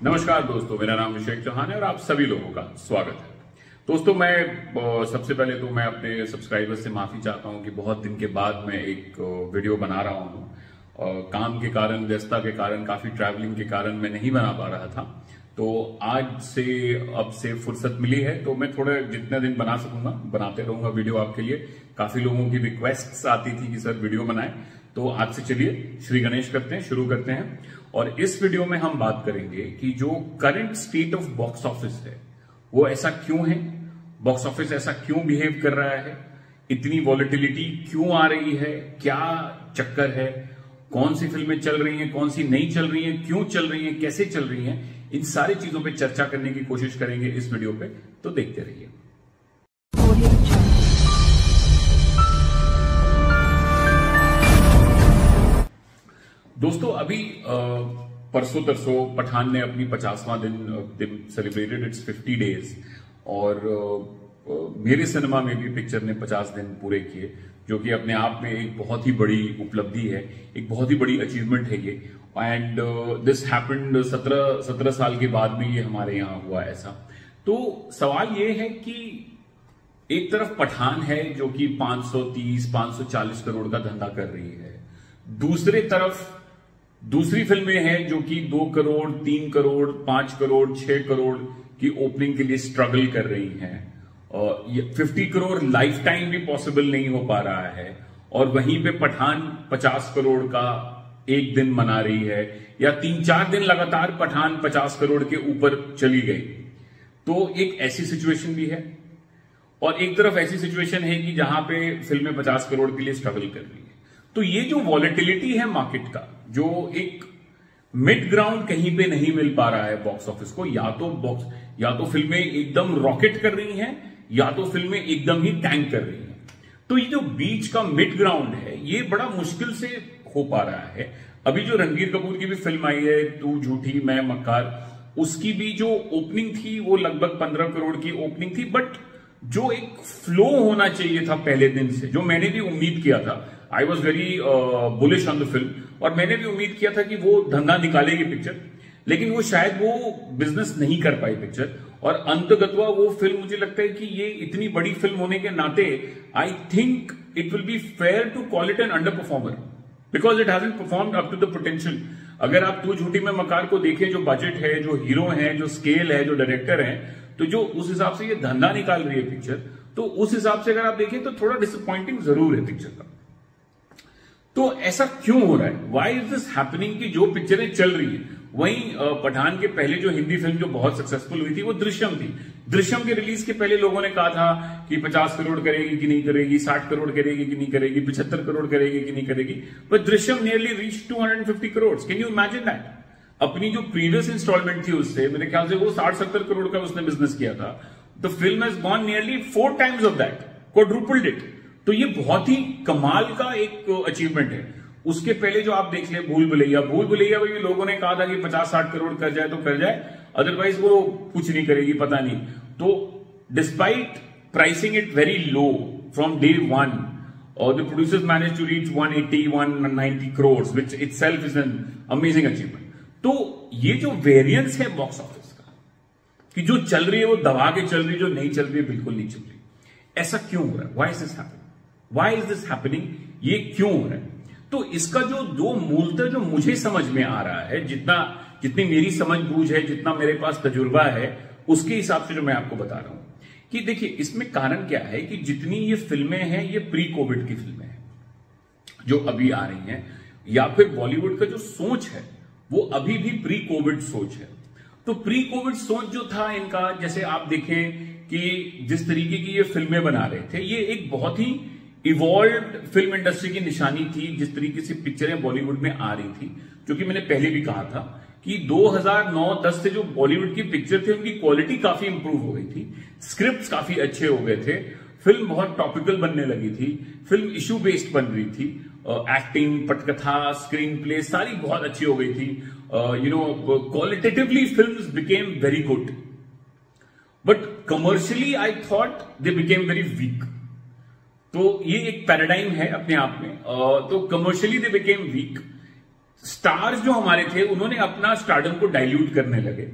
नमस्कार दोस्तों, मेरा नाम अभिषेक चौहान है और आप सभी लोगों का स्वागत है। दोस्तों, मैं सबसे पहले तो मैं अपने सब्सक्राइबर्स से माफी चाहता हूं कि बहुत दिन के बाद मैं एक वीडियो बना रहा हूं। काम के कारण, व्यस्तता के कारण, काफी ट्रैवलिंग के कारण मैं नहीं बना पा रहा था। तो आज से अब से फुर्सत मिली है तो मैं थोड़े जितने दिन बना सकूंगा बनाते रहूंगा वीडियो आपके लिए। काफी लोगों की रिक्वेस्ट्स आती थी कि सर वीडियो बनाएं, तो आज से चलिए श्री गणेश करते हैं, शुरू करते हैं। और इस वीडियो में हम बात करेंगे कि जो current state of box office है वो ऐसा क्यों है, बॉक्स ऑफिस ऐसा क्यों बिहेव कर रहा है, इतनी वॉलेटिलिटी क्यों आ रही है, क्या चक्कर है, कौन सी फिल्में चल रही हैं, कौन सी नहीं चल रही हैं, क्यों चल रही हैं, कैसे चल रही हैं, इन सारी चीजों पे चर्चा करने की कोशिश करेंगे इस वीडियो पे। तो देखते रहिए। दोस्तों, अभी परसों तरसों पठान ने अपनी 50वां दिन सेलिब्रेटेड इट्स 50 डेज और मेरे सिनेमा में भी पिक्चर ने 50 दिन पूरे किए, जो कि अपने आप में एक बहुत ही बड़ी उपलब्धि है, एक बहुत ही बड़ी अचीवमेंट है ये। एंड दिस हैपेंड 17 साल के बाद में ये हमारे यहाँ हुआ ऐसा। तो सवाल ये है कि एक तरफ पठान है जो कि 530-540 करोड़ का धंधा कर रही है, दूसरे तरफ दूसरी फिल्में हैं जो कि 2 करोड़, 3 करोड़, 5 करोड़, 6 करोड़ की ओपनिंग के लिए स्ट्रगल कर रही हैं। 50 करोड़ लाइफ टाइम भी पॉसिबल नहीं हो पा रहा है और वहीं पे पठान 50 करोड़ का एक दिन मना रही है, या 3-4 दिन लगातार पठान 50 करोड़ के ऊपर चली गई। तो एक ऐसी सिचुएशन भी है और एक तरफ ऐसी सिचुएशन है कि जहां पे फिल्में 50 करोड़ के लिए स्ट्रगल कर रही है। तो ये जो वॉलेटिलिटी है मार्केट का, जो एक मिड ग्राउंड कहीं पे नहीं मिल पा रहा है बॉक्स ऑफिस को, या तो फिल्में एकदम रॉकेट कर रही हैं या तो फिल्में एकदम ही टैंक कर रही हैं। तो ये जो बीच का मिड ग्राउंड है ये बड़ा मुश्किल से हो पा रहा है। अभी जो रणबीर कपूर की भी फिल्म आई है तू झूठी मैं मक्कार, उसकी भी जो ओपनिंग थी वो लगभग 15 करोड़ की ओपनिंग थी, बट जो एक फ्लो होना चाहिए था पहले दिन से, जो मैंने भी उम्मीद किया था, I was very bullish on the film, और मैंने भी उम्मीद किया था कि वो धंधा निकालेगी पिक्चर, लेकिन वो शायद वो बिजनेस नहीं कर पाई पिक्चर। और अंतगतवा वो फिल्म, मुझे लगता है कि ये इतनी बड़ी फिल्म होने के नाते I think it will be fair to call it an underperformer because it hasn't performed up to the potential. अगर आप तू झूठी में मकार को देखें, जो बजट है, जो हीरो है, जो स्केल है, जो डायरेक्टर है, तो जो उस हिसाब से ये धंधा निकाल रही है पिक्चर, तो उस हिसाब से अगर आप देखें तो थोड़ा डिसअपॉइंटिंग जरूर है पिक्चर का। तो ऐसा क्यों हो रहा है, वाई इज दिस हैपनिंग कि जो पिक्चरें चल रही है, वहीं पठान के पहले जो हिंदी फिल्म जो बहुत सक्सेसफुल हुई थी वो दृश्यम थी। दृश्यम के रिलीज के पहले लोगों ने कहा था कि 50 करोड़ करेगी कि नहीं करेगी, 60 करोड़ करेगी कि नहीं करेगी, 75 करोड़ करेगी कि नहीं करेगी, but Drishyam nearly reach 250 crore. Can you imagine that? अपनी जो प्रीवियस इंस्टॉलमेंट थी उससे मेरे ख्याल से वो 60-70 करोड़ का उसने बिजनेस किया था। The film has gone nearly 4 times of that, quadrupled it. तो ये बहुत ही कमाल का एक अचीवमेंट है। उसके पहले जो आप देख ले भूल भुलैया भी लोगों ने कहा था कि 50-60 करोड़ कर जाए तो कर जाए, अदरवाइज वो कुछ नहीं करेगी, पता नहीं। तो despite pricing it very low from day one, और the producers manage to reach 180-190 crore, which itself is an amazing achievement. तो ये जो वेरिएंस है बॉक्स ऑफिस का, कि जो चल रही है वो दबा के चल रही है, जो नहीं चल रही है बिल्कुल नहीं चल रही, ऐसा क्यों हो रहा है? Why is this happening? Why is this happening? ये क्यों हो रहा है? तो इसका जो दो मूलतः जो मुझे समझ में आ रहा है, जितनी मेरी समझ बूझ है, जितना मेरे पास तजुर्बा है, उसके हिसाब से जो मैं आपको बता रहा हूं कि देखिए इसमें कारण क्या है कि जितनी ये फिल्में हैं ये प्री कोविड की फिल्में हैं जो अभी आ रही हैं, या फिर बॉलीवुड का जो सोच है वो अभी भी प्री कोविड सोच है। तो प्री कोविड सोच जो था इनका, जैसे आप देखें कि जिस तरीके की ये फिल्में बना रहे थे, ये एक बहुत ही इवॉल्व्ड फिल्म इंडस्ट्री की निशानी थी। जिस तरीके से पिक्चरें बॉलीवुड में आ रही थी, जो कि मैंने पहले भी कहा था कि 2009-10 से जो बॉलीवुड की पिक्चर थी उनकी क्वालिटी काफी इंप्रूव हो गई थी, स्क्रिप्ट्स काफी अच्छे हो गए थे, फिल्म बहुत टॉपिकल बनने लगी थी, फिल्म इशू बेस्ड बन रही थी, एक्टिंग, पटकथा, स्क्रीन प्ले सारी बहुत अच्छी हो गई थी। Qualitatively films became very good, but commercially I thought they became very weak. तो ये एक पैराडाइम है अपने आप में। तो commercially they became week, stars जो हमारे थे उन्होंने अपना स्टारडम को डाइल्यूट करने लगे।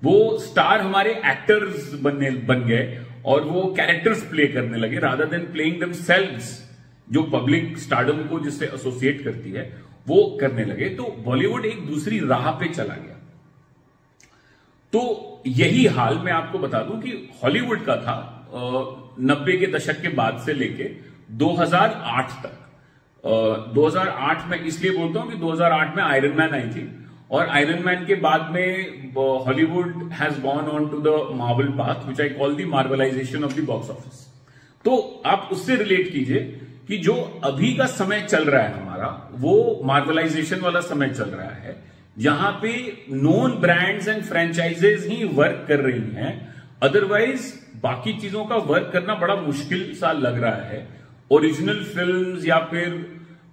वो स्टार हमारे एक्टर्स बन गए और वो कैरेक्टर्स प्ले करने लगे रादर देन प्लेइंग देमसेल्व्स, जो पब्लिक स्टारडम को जिससे एसोसिएट करती है वो करने लगे। तो बॉलीवुड एक दूसरी राह पे चला गया। तो यही हाल मैं आपको बता दूं कि हॉलीवुड का था 90 के दशक के बाद से लेके 2008 तक। 2008 में इसलिए बोलता हूं कि 2008 में आयरन मैन आई थी और आयरन मैन के बाद में Hollywood has gone on to the Marvel path which I call the marvelization of the box office. तो आप उससे रिलेट कीजिए कि जो अभी का समय चल रहा है हमारा, वो मार्वलाइजेशन वाला समय चल रहा है, जहां पे known brands and franchises he work कर रही हैं। अदरवाइज बाकी चीजों का वर्क करना बड़ा मुश्किल सा लग रहा है। ओरिजिनल फिल्म्स या फिर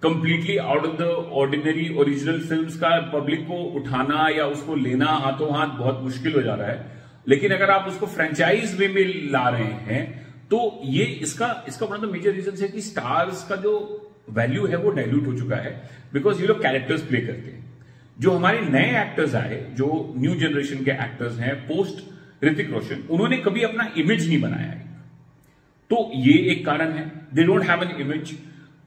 completely out of the ordinary original films का पब्लिक को उठाना या उसको लेना हाथों हाथ बहुत मुश्किल हो जा रहा है। लेकिन अगर आप उसको फ्रेंचाइज वे में ला रहे हैं तो ये इसका one of the major reason है कि स्टार्स का जो वैल्यू है वो डाइल्यूट हो चुका है, बिकॉज ये लोग कैरेक्टर्स प्ले करते हैं। जो हमारे नए एक्टर्स आए, जो न्यू जनरेशन के एक्टर्स हैं पोस्ट ऋतिक रोशन, उन्होंने कभी अपना इमेज नहीं बनाया है। तो ये एक कारण है। They don't have an image,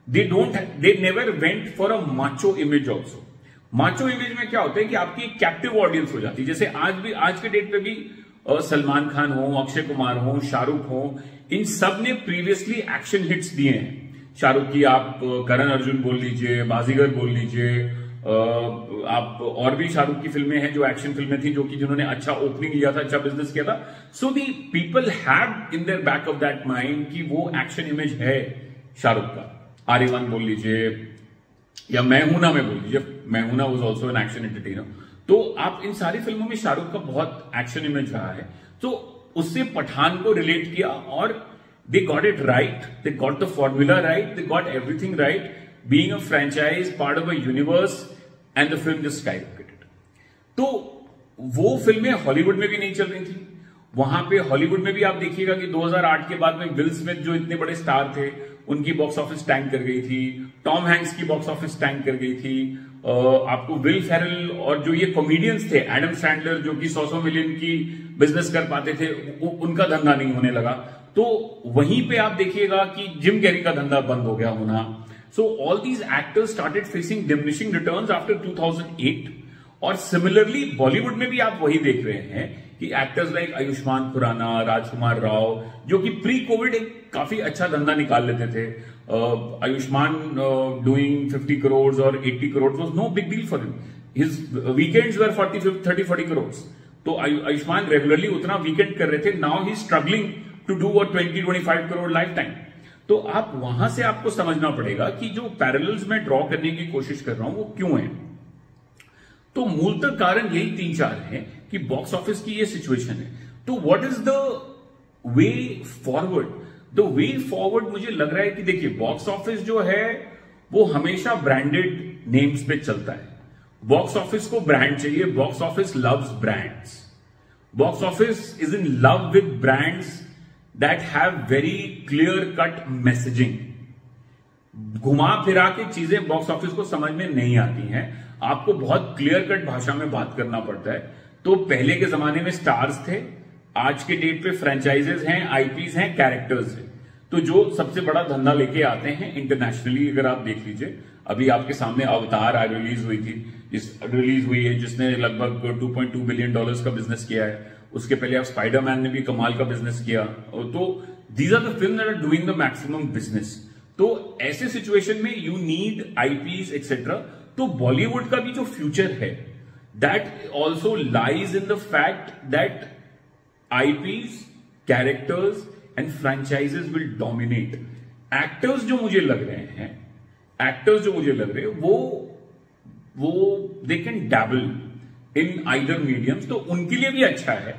they never went for a macho image also. Macho image में क्या होता है कि आपकी एक कैप्टिव ऑडियंस हो जाती है। जैसे आज के डेट पे भी सलमान खान हो, अक्षय कुमार हो, शाहरुख हो, इन सब ने प्रीवियसली एक्शन हिट्स दिए हैं। शाहरुख की आप करण अर्जुन बोल लीजिए, बाजीगर बोल लीजिए, आप और भी शाहरुख की फिल्में हैं जो एक्शन फिल्में थी, जो कि जिन्होंने अच्छा ओपनिंग लिया था, अच्छा बिजनेस किया था। So the people have in their back of that mind कि वो एक्शन इमेज है शाहरुख का। आर्यवन बोल लीजिए या मैं हूं ना में बोल लीजिए, मैं हूं ना was also an action entertainer. तो आप इन सारी फिल्मों में शाहरुख का बहुत एक्शन इमेज रहा है। तो उससे पठान को रिलेट किया और they got it right, they got the formula right, they got everything right, being a franchise, part of a universe, and the film just skyrocketed. तो वो फिल्में हॉलीवुड में भी नहीं चल रही थी। वहां पे हॉलीवुड में भी आप देखिएगा कि 2008 के बाद में विल स्मिथ जो इतने बड़े स्टार थे, उनकी बॉक्स ऑफिस टैंक कर गई थी। टॉम हैंक्स की बॉक्स ऑफिस टैंक कर गई थी। आपको विल फेरल और जो ये कॉमेडियंस थे, एडम सैंडलर, जो कि 100 मिलियन की बिजनेस कर पाते थे, उनका धंधा नहीं होने लगा। तो वहीं पे आप देखिएगा कि जिम कैरी का धंधा बंद हो गया होना। So all these actors started facing diminishing returns after 2008। और सिमिलरली बॉलीवुड में भी आप वही देख रहे हैं कि एक्टर्स लाइक आयुष्मान खुराना, राजकुमार राव, जो कि प्री कोविड एक काफी अच्छा धंधा निकाल लेते थे। आयुष्मान डूइंग 50 करोड़ और 80 crore was no big deal for him. His weekends were 30-40 crore. तो आयुष्मान रेगुलरली उतना वीकेंड कर रहे थे। Now he struggling to do 20-25 crore lifetime. तो आप वहां से आपको समझना पड़ेगा कि जो पैरेलल्स में ड्रॉ करने की कोशिश कर रहा हूं वो क्यों है। तो मूलतः कारण यही 3-4 है कि बॉक्स ऑफिस की ये सिचुएशन है। तो what is the way forward? The way forward मुझे लग रहा है कि देखिए, बॉक्स ऑफिस जो है वो हमेशा ब्रांडेड नेम्स पे चलता है। बॉक्स ऑफिस को ब्रांड चाहिए। Box office loves brands. Box office is in love with brands that have very clear cut messaging. घुमा फिरा के चीजें बॉक्स ऑफिस को समझ में नहीं आती हैं। आपको बहुत क्लियर कट भाषा में बात करना पड़ता है। तो पहले के जमाने में स्टार्स थे, आज के डेट पे फ्रेंचाइजेज हैं, आईपीज हैं, कैरेक्टर्स हैं। तो जो सबसे बड़ा धंधा लेके आते हैं इंटरनेशनली, अगर आप देख लीजिए, अभी आपके सामने अवतार रिलीज हुई है जिसने लगभग $2.2 बिलियन का बिजनेस किया है। उसके पहले आप स्पाइडरमैन ने भी कमाल का बिजनेस किया। तो these are the film that are doing the maximum business. तो ऐसे सिचुएशन में यू नीड आईपीज एक्सेट्रा। तो बॉलीवुड का भी जो फ्यूचर है that also lies in the fact that IPs, characters and franchises will dominate. Actors जो मुझे लग रहे हैं वो they can dabble in either mediums. तो उनके लिए भी अच्छा है।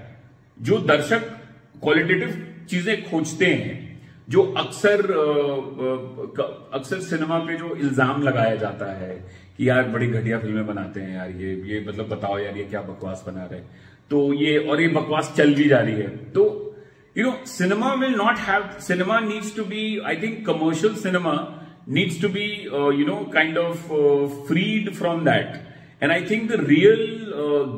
जो दर्शक क्वालिटेटिव चीजें खोजते हैं, जो अक्सर सिनेमा पे जो इल्जाम लगाया जाता है कि यार बड़ी घटिया फिल्में बनाते हैं यार, ये मतलब बताओ यार ये क्या बकवास बना रहे, तो ये बकवास चल भी जा रही है। तो cinema will not have, cinema needs to be, I think commercial cinema needs to be kind of freed from that. And I think the real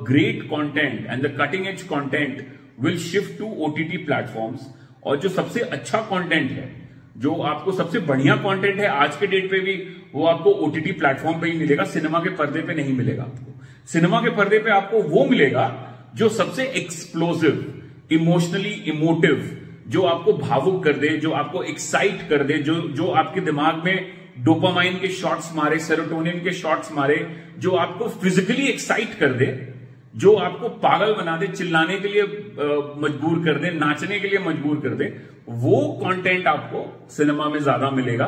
great content and the cutting edge content will shift to OTT platforms. और जो सबसे अच्छा content है, जो आपको सबसे बढ़िया content है आज के डेट पे भी, वो आपको OTT प्लेटफॉर्म पे ही मिलेगा, सिनेमा के पर्दे पे नहीं मिलेगा आपको। सिनेमा के पर्दे पे आपको वो मिलेगा जो सबसे एक्सप्लोसिव, इमोशनली इमोटिव, जो आपको भावुक कर दे, जो आपको एक्साइट कर दे, जो आपके दिमाग में डोपामाइन के शॉट्स मारे, सेरोटोनिन के शॉट्स मारे, जो आपको फिजिकली एक्साइट कर दे, जो आपको पागल बना दे, चिल्लाने के लिए मजबूर कर दे, नाचने के लिए मजबूर कर दे, वो कंटेंट आपको सिनेमा में ज्यादा मिलेगा।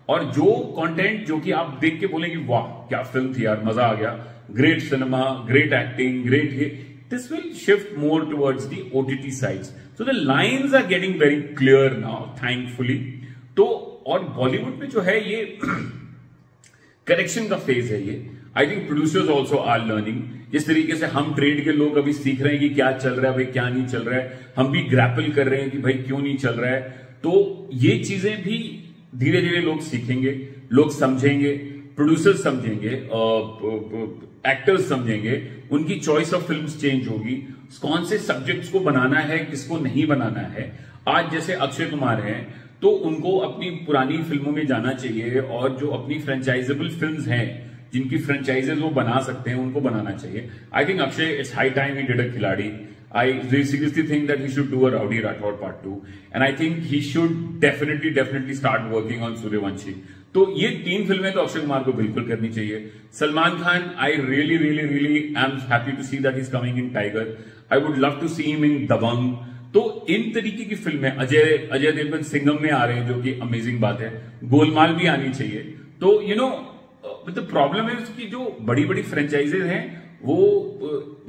और जो कंटेंट जो कि आप देख के बोलेंगे वाह क्या फिल्म थी यार, मजा आ गया, great cinema, great acting, great ये, this will shift more towards the OTT sides. So the lines are getting very clear now, thankfully. तो और बॉलीवुड में जो है ये करेक्शन का फेज है, ये I think producers also are learning. जिस तरीके से हम ट्रेड के लोग अभी सीख रहे हैं कि क्या चल रहा है भाई, क्या नहीं चल रहा है, हम भी ग्रैपल कर रहे हैं कि भाई क्यों नहीं चल रहा है। तो ये चीजें भी धीरे धीरे लोग सीखेंगे, लोग समझेंगे, प्रोड्यूसर्स समझेंगे, एक्टर्स समझेंगे, उनकी चॉइस ऑफ फिल्म्स चेंज होगी, कौन से सब्जेक्ट्स को बनाना है, किसको नहीं बनाना है। आज जैसे अक्षय कुमार हैं तो उनको अपनी पुरानी फिल्मों में जाना चाहिए, और जो अपनी फ्रेंचाइजेबल फिल्म्स हैं, जिनकी फ्रेंचाइजेज वो बना सकते हैं, उनको बनाना चाहिए। I think Akshay, it's high time he did a खिलाड़ी। I seriously think that he should do a Rowdy Rathod Part 2, and I think he should definitely start working on Suryavanshi. तो ये 3 फिल्में तो अक्षय कुमार को बिल्कुल करनी चाहिए। Salman Khan, I really am happy to see that he's coming in Tiger. I would love to see him in Dabangg. तो इन तरीके की फिल्में, अजय देवगन सिंघम में आ रहे हैं, जो कि अमेजिंग बात है। गोलमाल भी आनी चाहिए। तो द प्रॉब्लम है कि जो बड़ी बड़ी फ्रेंचाइजेज हैं वो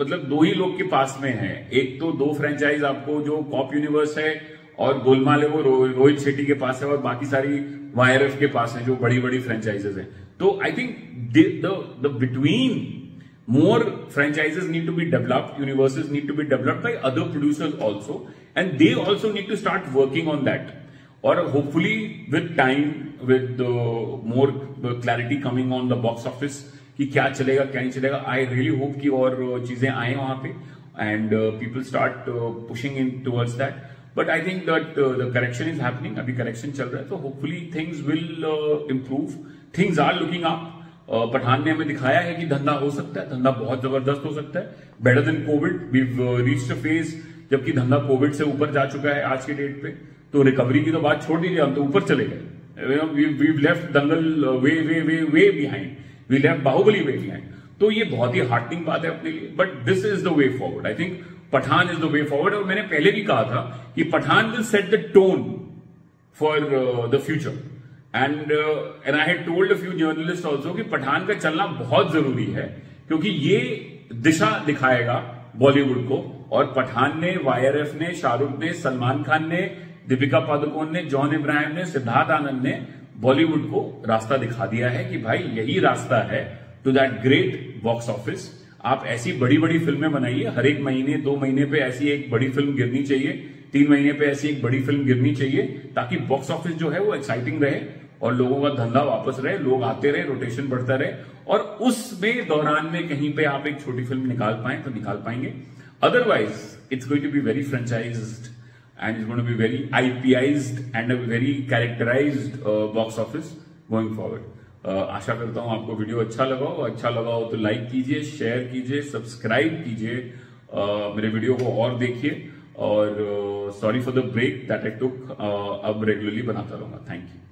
मतलब 2 ही लोग के पास में है। एक तो 2 फ्रेंचाइज आपको जो कॉप यूनिवर्स है और गोलमाल है वो रोहित शेट्टी के पास है, और बाकी सारी YRF के पास है जो बड़ी बड़ी फ्रेंचाइजेज है। तो I think the between more franchises need to be developed, universes need to be developed by other producers also, and they also need to start working on that. Or hopefully with time, with more clarity coming on the box office कि क्या चलेगा क्या नहीं चलेगा, I really hope कि और चीजें आए वहां पे and people start pushing in towards that. But I think that the correction is happening, अभी correction चल रहा है, तो hopefully things will improve, things are looking up. Pathan ने हमें दिखाया है कि धंधा हो सकता है, धंधा बहुत जबरदस्त हो सकता है, better than Covid. We've reached a phase जबकि धंधा कोविड से ऊपर जा चुका है आज के डेट पे। तो रिकवरी की तो बात छोड़ दीजिए, हम तो ऊपर चले गए। We've left Dangal way way way way behind, we left Baahubali way behind. तो ये बहुत ही हार्टनिंग बात है अपने लिए, but this is the way forward. I think Pathaan is the way forward. और मैंने पहले भी कहा था कि Pathaan will set the tone for the future, and I had told a few journalist also कि पठान का चलना बहुत जरूरी है, क्योंकि ये दिशा दिखाएगा बॉलीवुड को। और पठान ने, YRF ने, शाहरुख ने, सलमान खान ने, दीपिका पादुकोण ने, जॉन इब्राहिम ने, सिद्धार्थ आनंद ने बॉलीवुड को रास्ता दिखा दिया है कि भाई यही रास्ता है to that great box office. आप ऐसी बड़ी बड़ी फिल्में बनाइए, हर एक महीने 2 महीने पे ऐसी एक बड़ी फिल्म गिरनी चाहिए, 3 महीने पे ऐसी एक बड़ी फिल्म गिरनी चाहिए, ताकि बॉक्स ऑफिस जो है वो एक्साइटिंग रहे और लोगों का धंधा वापस रहे, लोग आते रहे, रोटेशन बढ़ता रहे, और उसमें दौरान में कहीं पे आप एक छोटी फिल्म निकाल पाए तो निकाल पाएंगे। Otherwise it's going to be very franchised and it's going to be very IPized and a very characterized box office going forward. आशा करता हूं आपको वीडियो अच्छा लगा हो तो लाइक कीजिए, शेयर कीजिए, सब्सक्राइब कीजिए, मेरे वीडियो को और देखिए। और sorry for the break that I took, अब रेगुलरली बनाता रहूंगा। Thank you.